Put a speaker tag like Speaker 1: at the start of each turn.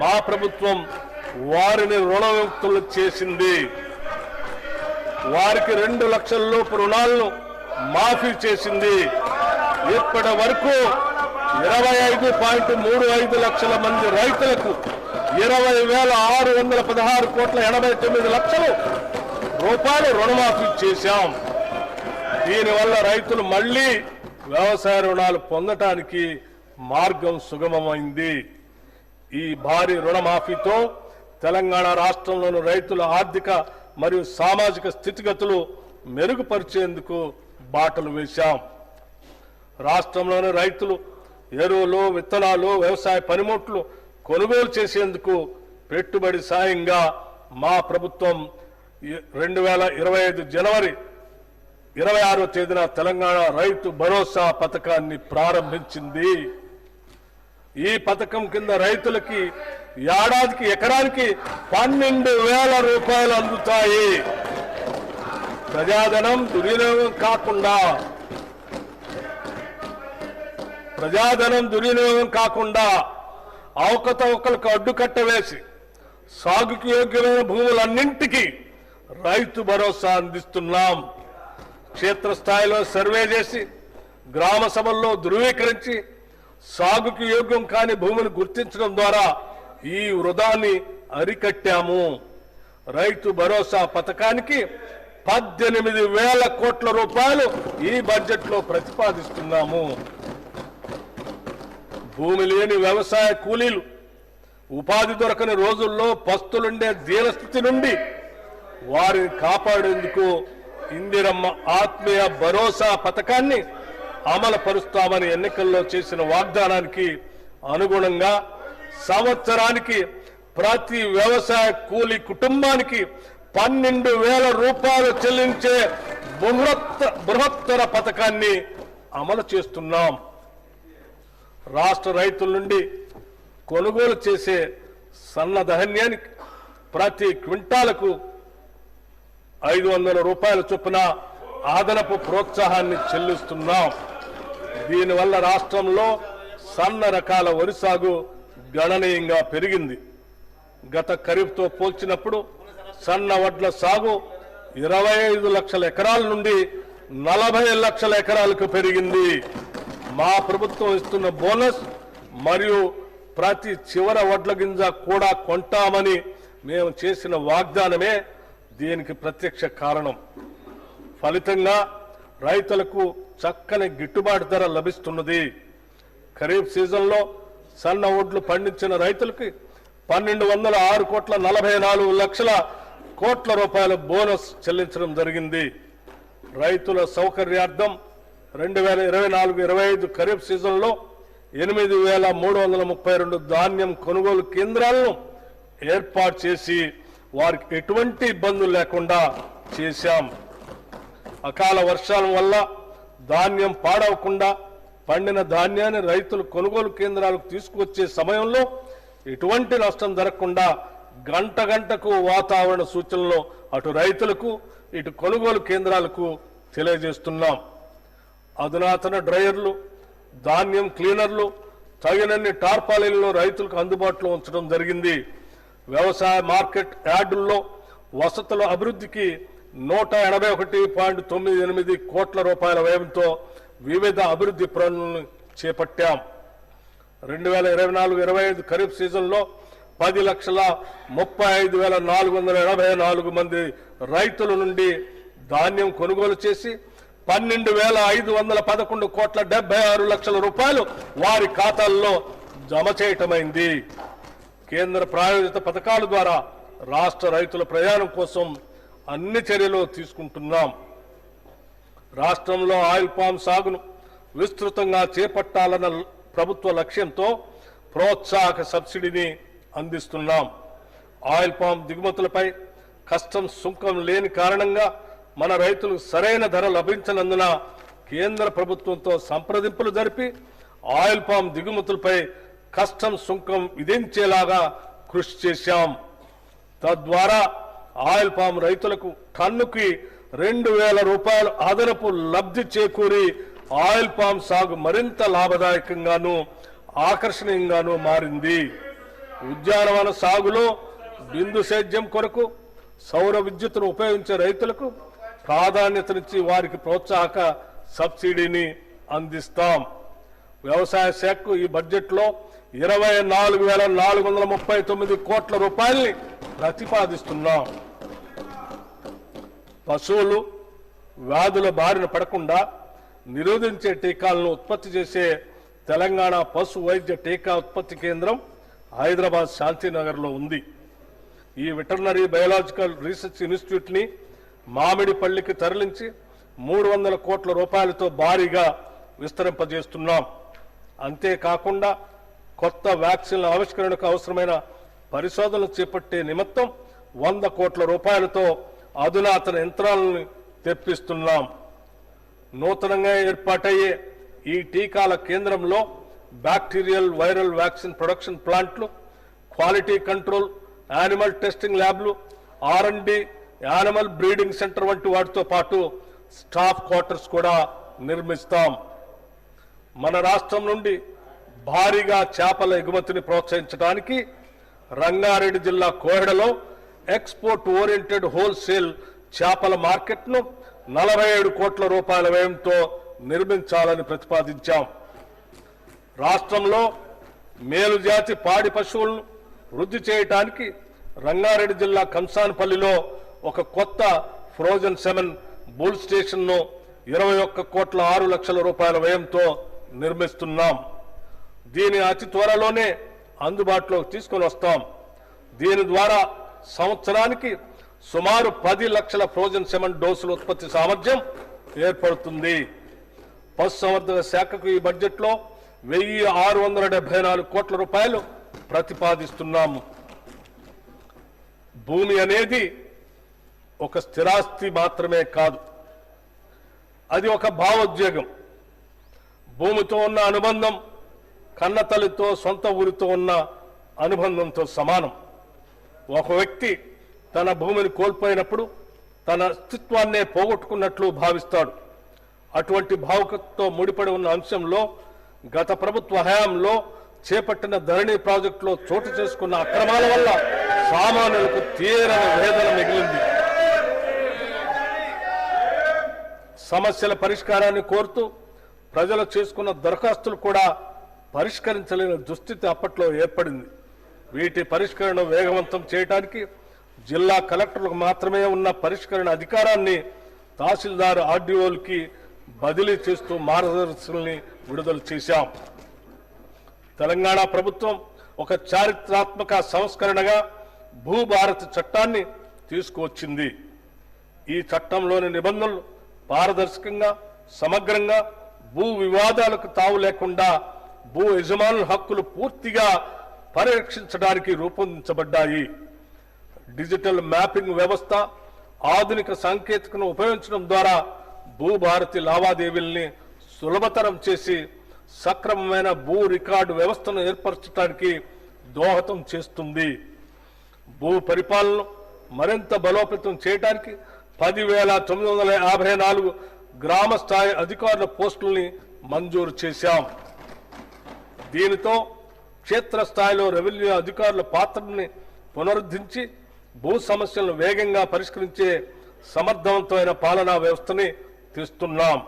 Speaker 1: మా ప్రభుత్వం వారిని రుణముక్తులు చేసింది. వారికి 2 లక్షల లోపు రుణాలను మాఫీ చేసింది. ఇప్పటి వరకు 25.35 లక్షల మంది రైతులకు 20,616 కోట్ల 89 లక్షల రూపాయలు రుణమాఫీ చేశాం. దీనివల్ల రైతులు మళ్లీ వ్యవసాయ రుణాలు పొందటానికి మార్గం సుగమమైంది. ఈ భారీ రుణమాఫీతో తెలంగాణ రాష్ట్రంలోని రైతుల ఆర్థిక మరియు సామాజిక స్థితిగతులు మెరుగుపరిచేందుకు బాటలు వేశాం. రాష్ట్రంలోని రైతులు ఎరువులు, విత్తనాలు, వ్యవసాయ పనిముట్లు కొనుగోలు చేసేందుకు పెట్టుబడి సాయంగా మా ప్రభుత్వం 2025 జనవరి 26వ తేదీన తెలంగాణ రైతు భరోసా పథకాన్ని ప్రారంభించింది. ఈ పథకం కింద రైతులకి ఏడాదికి ఎకరానికి 12,000 రూపాయలు అందుతాయి. ప్రజాధనం దుర్వినియోగం కాకుండా అవకతవకలకు అడ్డుకట్ట వేసి సాగుకు యోగ్యమైన భూములన్నింటికీ రైతు భరోసా అందిస్తున్నాం. క్షేత్రస్థాయిలో సర్వే చేసి గ్రామ సభల్లో ధృవీకరించి సాగుకు యోగ్యం కాని భూమిని గుర్తించడం ద్వారా ఈ వృధాన్ని అరికట్టాము. రైతు భరోసా పథకానికి 18,000 కోట్ల రూపాయలు ఈ బడ్జెట్లో ప్రతిపాదిస్తున్నాము. భూమి లేని వ్యవసాయ కూలీలు ఉపాధి దొరకని రోజుల్లో పస్తులుండే దీనస్థితి నుండి వారిని కాపాడేందుకు ఇందిరమ్మ ఆత్మీయ భరోసా పథకాన్ని అమలు పరుస్తామని ఎన్నికల్లో చేసిన వాగ్దానానికి అనుగుణంగా సంవత్సరానికి ప్రతి వ్యవసాయ కూలీ కుటుంబానికి 12,000 రూపాయలు చెల్లించే బృహత్తర పథకాన్ని అమలు చేస్తున్నాం. రాష్ట్ర రైతుల నుండి కొనుగోలు చేసే సన్న ధాన్యానికి ప్రతి క్వింటాలకు 500 రూపాయల చొప్పున అదనపు ప్రోత్సాహాన్ని చెల్లిస్తున్నాం. దీనివల్ల రాష్ట్రంలో సన్న రకాల వరి సాగు గణనీయంగా పెరిగింది. గత ఖరీఫ్తో పోల్చినప్పుడు సన్న వడ్ల సాగు 25 లక్షల ఎకరాల నుండి 40 లక్షల ఎకరాలకు పెరిగింది. మా ప్రభుత్వం ఇస్తున్న బోనస్ మరియు ప్రతి చివర వడ్ల గింజ కూడా కొంటామని మేము చేసిన వాగ్దానమే దీనికి ప్రత్యక్ష కారణం. ఫలితంగా రైతులకు చక్కని గిట్టుబాటు ధర లభిస్తున్నది. ఖరీఫ్ సీజన్లో సన్న వడ్లు పండించిన రైతులకి 1,206 కోట్ల 44 లక్షల కోట్ల రూపాయల బోనస్ చెల్లించడం జరిగింది. రైతుల సౌకర్యార్థం 2024-25 ఖరీఫ్ సీజన్లో 8,332 ధాన్యం కొనుగోలు కేంద్రాలను ఏర్పాటు చేసి వారికి ఎటువంటి ఇబ్బందులు లేకుండా చేశాం. అకాల వర్షాల వల్ల ధాన్యం పాడవకుండా పండిన ధాన్యాన్ని రైతులు కొనుగోలు కేంద్రాలకు తీసుకువచ్చే సమయంలో ఎటువంటి నష్టం జరగకుండా గంటకు వాతావరణ సూచనలు అటు రైతులకు ఇటు కొనుగోలు కేంద్రాలకు తెలియజేస్తున్నాం. అధునాతన డ్రైయర్లు, ధాన్యం క్లీనర్లు, తగినన్ని టార్పాలిన్లు రైతులకు అందుబాటులో ఉంచడం జరిగింది. వ్యవసాయ మార్కెట్ యార్డుల్లో వసతుల అభివృద్ధికి 181.98 కోట్ల రూపాయల వ్యయంతో వివిధ అభివృద్ధి పనులను చేపట్టాం. 2024-25 ఖరీఫ్ సీజన్లో 10,35,484 మంది రైతుల నుండి ధాన్యం కొనుగోలు చేసి 12,511 కోట్ల 76 లక్షల రూపాయలు వారి ఖాతాల్లో జమ చేయటమైంది. కేంద్ర ప్రాయోజిత పథకాల ద్వారా రాష్ట్ర రైతుల ప్రయాణం కోసం అన్ని చర్యలు తీసుకుంటున్నాం. రాష్ట్రంలో ఆయిల్ పామ్ సాగును విస్తృతంగా చేపట్టాలన్న ప్రభుత్వ లక్ష్యంతో ప్రోత్సాహక సబ్సిడీని అందిస్తున్నాం. ఆయిల్ పామ్ దిగుమతులపై కస్టమ్స్ సుంకం లేని కారణంగా మన రైతులకు సరైన ధర లభించనందున కేంద్ర ప్రభుత్వంతో సంప్రదింపులు జరిపి ఆయిల్ పామ్ దిగుమతులపై కస్టమ్స్ సుంకం విధించేలాగా కృషి చేశాం. తద్వారా ఆయిల్ పామ్ రైతులకు టన్నుకి 2,000 రూపాయలు అదనపు లబ్ధి చేకూరి ఆయిల్ పామ్ సాగు మరింత లాభదాయకంగాను ఆకర్షణీయంగాను మారింది. ఉద్యానవన సాగులో బిందు సేద్యం కొరకు సౌర విద్యుత్తును ఉపయోగించే రైతులకు ప్రాధాన్యతనిచ్చి వారికి ప్రోత్సాహక సబ్సిడీని అందిస్తాం. వ్యవసాయ శాఖకు ఈ బడ్జెట్లో 24,439 కోట్ల రూపాయల్ని ప్రతిపాదిస్తున్నాం. పశువులు వ్యాధుల బారిన పడకుండా నిరోధించే టీకాలను ఉత్పత్తి చేసే తెలంగాణ పశు వైద్య టీకా ఉత్పత్తి కేంద్రం హైదరాబాద్ శాంతినగర్లో ఉంది. ఈ వెటర్నరీ బయోలాజికల్ రీసెర్చ్ ఇన్స్టిట్యూట్ ని మామిడిపల్లికి తరలించి 300 కోట్ల రూపాయలతో భారీగా విస్తరింపజేస్తున్నాం. అంతేకాకుండా కొత్త వ్యాక్సిన్ల ఆవిష్కరణకు అవసరమైన పరిశోధనలు చేపట్టే నిమిత్తం 100 కోట్ల రూపాయలతో అధునాతన యంత్రాలను తెప్పిస్తున్నాం. నూతనంగా ఏర్పాటయ్యే ఈ టీకాల కేంద్రంలో బ్యాక్టీరియల్ వైరల్ వ్యాక్సిన్ ప్రొడక్షన్ ప్లాంట్లు, క్వాలిటీ కంట్రోల్, యానిమల్ టెస్టింగ్ ల్యాబ్లు, R&D, యానిమల్ బ్రీడింగ్ సెంటర్ వంటి వాటితో పాటు స్టాఫ్ క్వార్టర్స్ కూడా నిర్మిస్తాం. మన రాష్ట్రం నుండి భారీగా చేపల ఎగుమతిని ప్రోత్సహించడానికి రంగారెడ్డి జిల్లా కోహెడలో ఎక్స్పోర్ట్ ఓరియంటెడ్ హోల్సేల్ చేపల మార్కెట్ను 47 కోట్ల రూపాయల వ్యయంతో నిర్మించాలని ప్రతిపాదించాం. రాష్ట్రంలో మేలుజాతి పాడి పశువులను వృద్ధి చేయడానికి రంగారెడ్డి జిల్లా కంసాన్పల్లిలో ఒక కొత్త ఫ్రోజన్ సెమెన్ బుల్ స్టేషన్ను 21 కోట్ల 6 లక్షల రూపాయల వ్యయంతో నిర్మిస్తున్నాం. దీని అతి త్వరలోనే అందుబాటులోకి తీసుకొని వస్తాం. దీని ద్వారా సంవత్సరానికి సుమారు 10 లక్షల ఫ్రోజన్ సెమెన్ డోసుల ఉత్పత్తి సామర్థ్యం ఏర్పడుతుంది. పశుసంవర్ధక శాఖకు ఈ బడ్జెట్లో 1,674 కోట్ల రూపాయలు ప్రతిపాదిస్తున్నాము. భూమి అనేది ఒక స్థిరాస్తి మాత్రమే కాదు, అది ఒక భావోద్వేగం. భూమితో ఉన్న అనుబంధం కన్నతల్లితో, సొంత ఊరితో ఉన్న అనుబంధంతో సమానం. ఒక వ్యక్తి తన భూమిని కోల్పోయినప్పుడు తన అస్తిత్వాన్నే పోగొట్టుకున్నట్లు భావిస్తాడు. అటువంటి భావుకతతో ముడిపడి ఉన్న అంశంలో గత ప్రభుత్వ హయాంలో చేపట్టిన ధరణి ప్రాజెక్టులో చోటు చేసుకున్న అక్రమాల వల్ల సామాన్యులకు తీరని వేదన మిగిలింది. సమస్యల పరిష్కారాన్ని కోరుతూ ప్రజలు చేసుకున్న దరఖాస్తులు కూడా పరిష్కరించలేని దుస్థితి అప్పట్లో ఏర్పడింది. వీటి పరిష్కరణ వేగవంతం చేయడానికి జిల్లా కలెక్టర్లకు మాత్రమే ఉన్న పరిష్కరణ అధికారాన్ని తహసీల్దార్ ఆర్డీఓలకి బదిలీ చేస్తూ మార్గదర్శకాలని విడుదల చేశాం. తెలంగాణ ప్రభుత్వం ఒక చారిత్రాత్మక సంస్కరణగా భూభారతి చట్టాన్ని తీసుకువచ్చింది. ఈ చట్టంలోని నిబంధనలు పారదర్శకంగా, సమగ్రంగా, భూ వివాదాలకు తావు లేకుండా భూ యజమానుల హక్కులు పూర్తిగా పరిరక్షించడానికి రూపొందించబడ్డాయి. డిజిటల్ మ్యాపింగ్ వ్యవస్థ, ఆధునిక సాంకేతికను ఉపయోగించడం ద్వారా భూభారతి లావాదేవీల్ని సులభతరం చేసి సక్రమమైన భూ రికార్డు వ్యవస్థను ఏర్పరచడానికి దోహదం చేస్తుంది. భూ పరిపాలనను మరింత బలోపేతం చేయడానికి 10,954 గ్రామ స్థాయి అధికారుల పోస్టుల్ని మంజూరు చేశాం. దీనితో క్షేత్రస్థాయిలో రెవెన్యూ అధికారుల పాత్రని పునరుద్ధరించి భూ సమస్యలను వేగంగా పరిష్కరించే సమర్థవంతమైన పాలనా వ్యవస్థని తెస్తున్నాం.